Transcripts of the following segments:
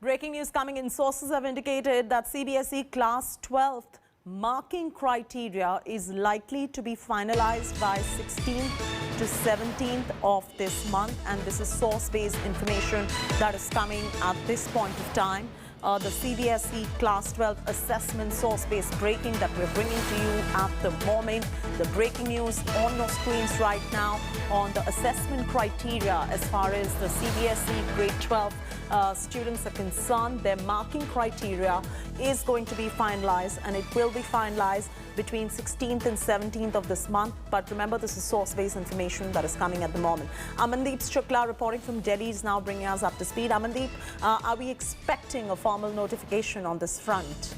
Breaking news coming in. Sources have indicated that CBSE Class 12th marking criteria is likely to be finalized by 16th to 17th of this month. And this is source-based information that is coming at this point of time. The CBSE Class 12 assessment source-based breaking that we're bringing to you at the moment. The breaking news on your screens right now on the assessment criteria as far as the CBSE grade 12 students are concerned. Their marking criteria is going to be finalized, and it will be finalized between 16th and 17th of this month. But remember, this is source-based information that is coming at the moment. Amandeep Shukla reporting from Delhi is now bringing us up to speed. Amandeep, are we expecting a formal notification on this front?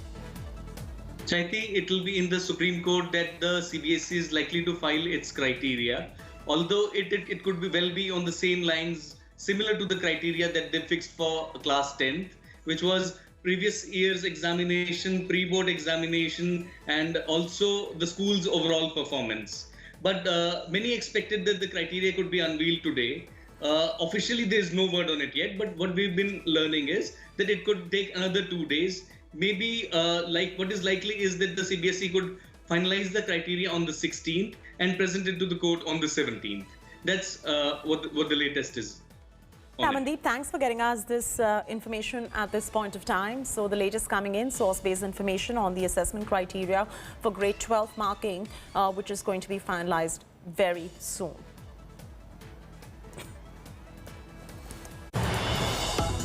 Chaiti, it will be in the Supreme Court that the CBSE is likely to file its criteria, although it could well be on the same lines, similar to the criteria that they fixed for class 10th, which was previous year's examination, pre-board examination, and also the school's overall performance. But many expected that the criteria could be unveiled today. Officially, there's no word on it yet, but what we've been learning is that it could take another 2 days. Maybe what is likely is that the CBSE could finalize the criteria on the 16th and present it to the court on the 17th. That's what the latest is. Amandeep, thanks for getting us this information at this point of time. So the latest coming in, source-based information on the assessment criteria for grade 12 marking, which is going to be finalized very soon.